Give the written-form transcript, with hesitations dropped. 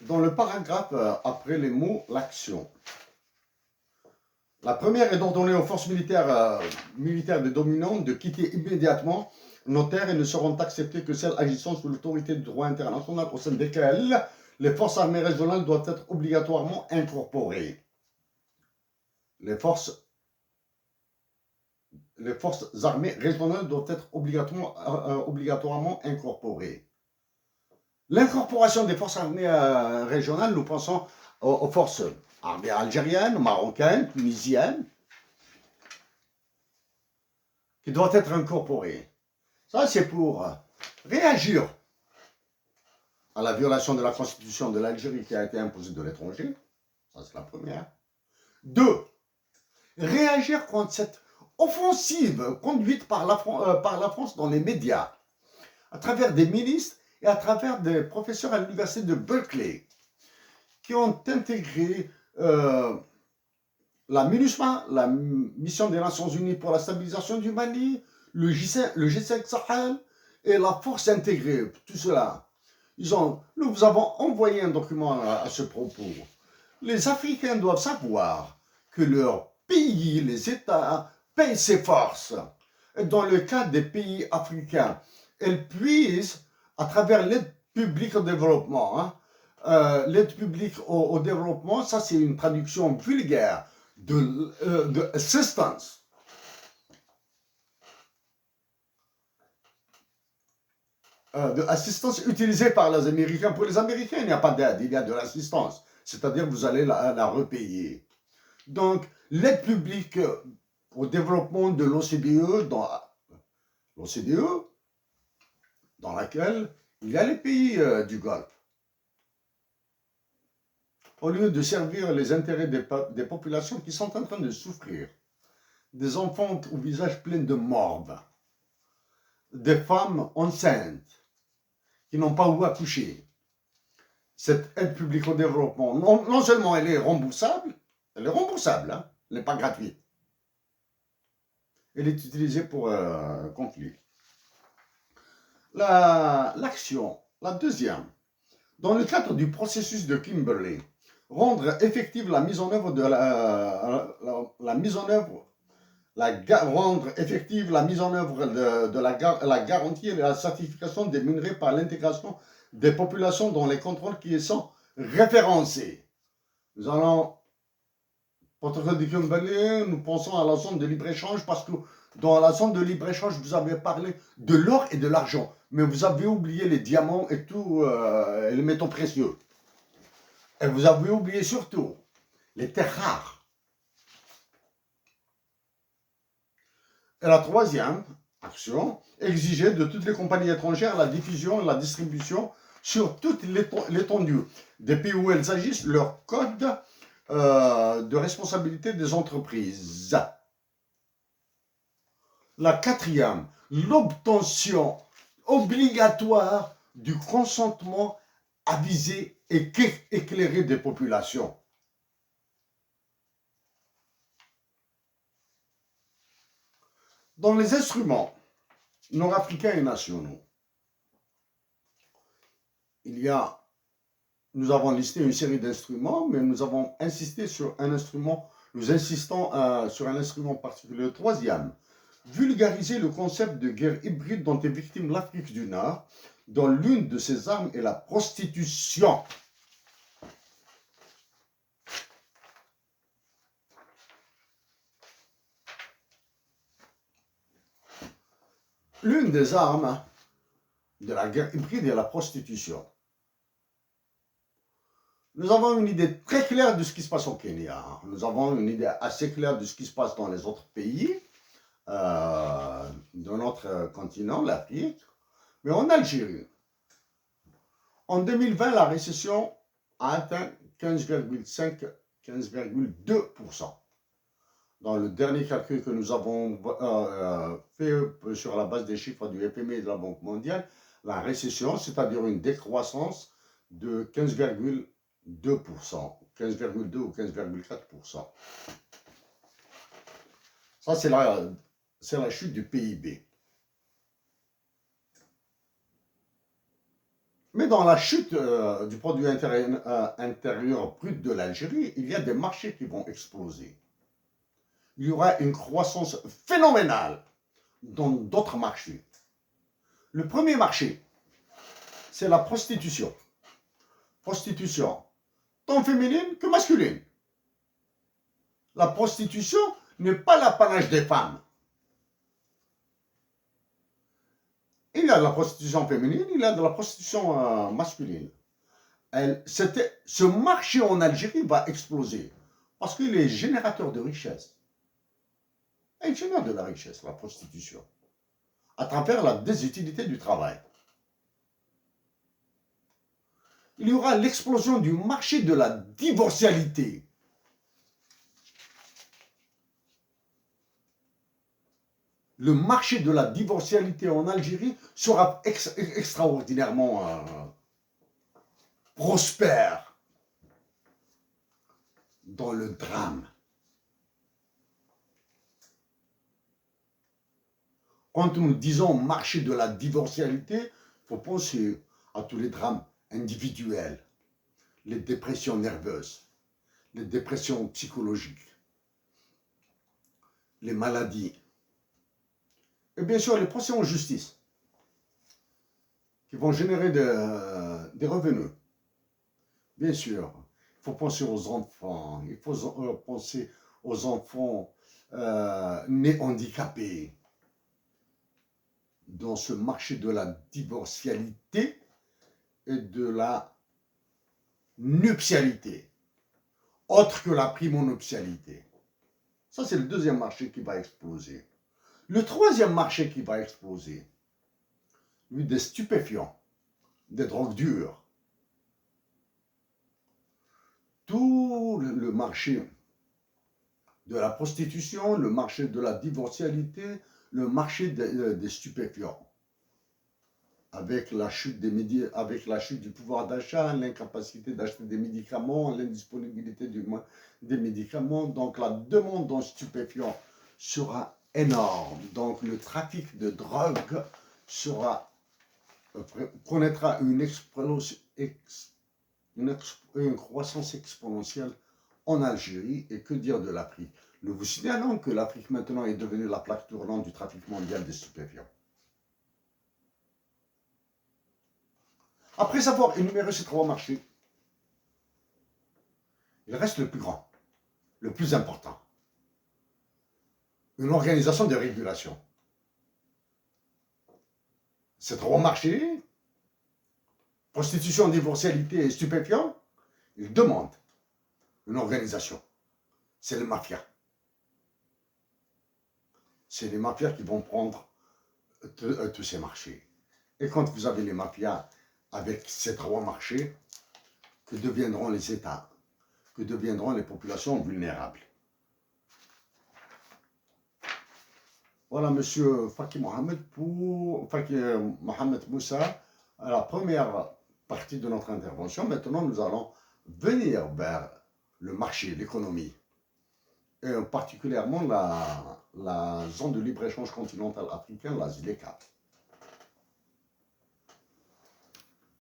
dans le paragraphe après les mots l'action. La première est d'ordonner aux forces militaires des dominants de quitter immédiatement nos terres et ne seront acceptées que celles agissant sous l'autorité du droit international au sein desquelles les forces armées régionales doivent être obligatoirement incorporées. Les forces armées régionales doivent être obligatoirement incorporées. L'incorporation des forces armées régionales, nous pensons aux forces armées algériennes, marocaines, tunisiennes, qui doivent être incorporées. Ça, c'est pour réagir à la violation de la constitution de l'Algérie qui a été imposée de l'étranger. Ça, c'est la première. 2. Réagir contre cette offensive conduite par la France dans les médias, à travers des ministres et à travers des professeurs à l'université de Berkeley, qui ont intégré la MINUSMA, la mission des Nations Unies pour la stabilisation du Mali, le G5 Sahel et la force intégrée, tout cela. Nous vous avons envoyé un document à ce propos. Les Africains doivent savoir que leur pays, les États, payent ces forces. Et dans le cas des pays africains, elles puissent, à travers l'aide publique au développement, l'aide publique au développement, ça c'est une traduction vulgaire de assistance. De assistance utilisée par les Américains. Pour les Américains, il n'y a pas d'aide, il y a de l'assistance. C'est-à-dire vous allez la repayer. Donc, l'aide publique au développement de l'OCDE, dans laquelle il y a les pays du Golfe. Au lieu de servir les intérêts des populations qui sont en train de souffrir, des enfants au visage plein de morve, des femmes enceintes qui n'ont pas où accoucher. Cette aide publique au développement, non seulement elle est remboursable, hein, elle n'est pas gratuite. Elle est utilisée pour conflit. L'action, la deuxième, dans le cadre du processus de Kimberley, rendre effective la mise en œuvre de la garantie et de la certification des minerais par l'intégration des populations dans les contrôles qui y sont référencés. Nous allons, protocole de Kimberley, nous pensons à la zone de libre-échange parce que dans la zone de libre-échange, vous avez parlé de l'or et de l'argent, mais vous avez oublié les diamants et tout, et les métaux précieux. Et vous avez oublié surtout les terres rares. Et la troisième action, exiger de toutes les compagnies étrangères la diffusion et la distribution sur toute l'étendue des pays où elles agissent, leur code de responsabilité des entreprises. La quatrième, l'obtention obligatoire du consentement avisé et éclairé des populations. Dans les instruments nord-africains et nationaux, nous avons listé une série d'instruments, mais nous avons insisté sur un instrument, nous insistons sur un instrument particulier. Le troisième, vulgariser le concept de guerre hybride dont est victime l'Afrique du Nord, dont l'une de ses armes est la prostitution. L'une des armes de la guerre hybride est la prostitution. Nous avons une idée très claire de ce qui se passe au Kenya. Nous avons une idée assez claire de ce qui se passe dans les autres pays de notre continent, l'Afrique. Mais en Algérie, en 2020, la récession a atteint 15,2%. Dans le dernier calcul que nous avons fait sur la base des chiffres du FMI et de la Banque mondiale, la récession, c'est-à-dire une décroissance de 15,2%, 15,2 ou 15,4%. Ça, c'est la chute du PIB. Mais dans la chute du produit intérieur brut de l'Algérie, il y a des marchés qui vont exploser. Il y aura une croissance phénoménale dans d'autres marchés. Le premier marché, c'est la prostitution. Prostitution, tant féminine que masculine. La prostitution n'est pas l'apanage des femmes. Il y a de la prostitution féminine, il y a de la prostitution masculine. Ce marché en Algérie va exploser parce qu'il est générateur de richesse. Elle génère de la richesse, la prostitution, à travers la désutilité du travail. Il y aura l'explosion du marché de la divorcialité. Le marché de la divorcialité en Algérie sera extraordinairement prospère dans le drame. Quand nous disons marché de la divorcialité, il faut penser à tous les drames individuels, les dépressions nerveuses, les dépressions psychologiques, les maladies, et bien sûr les procès en justice qui vont générer des revenus. Bien sûr, il faut penser aux enfants, il faut penser aux enfants nés handicapés. Dans ce marché de la divorcialité et de la nuptialité, autre que la primonuptialité. Ça, c'est le deuxième marché qui va exploser. Le troisième marché qui va exploser, lui, des stupéfiants, des drogues dures. Tout le marché de la prostitution, le marché de la divorcialité, le marché des stupéfiants. Avec la chute du pouvoir d'achat, l'incapacité d'acheter des médicaments, l'indisponibilité des médicaments, donc la demande en stupéfiants sera énorme. Donc le trafic de drogue connaîtra une croissance exponentielle en Algérie. Et que dire de l'Afrique? Nous vous signalons que l'Afrique maintenant est devenue la plaque tournante du trafic mondial des stupéfiants. Après avoir énuméré ces trois marchés, il reste le plus grand, le plus important. Une organisation de régulation. Ces trois marchés, prostitution, divorcialité et stupéfiants, ils demandent une organisation. C'est les mafias. C'est les mafias qui vont prendre tous ces marchés. Et quand vous avez les mafias avec ces trois marchés, que deviendront les États? Que deviendront les populations vulnérables? Voilà, monsieur Faki Mohamed Moussa, à la première partie de notre intervention. Maintenant, nous allons venir vers le marché, l'économie, et particulièrement la zone de libre-échange continentale africaine, la ZLECA.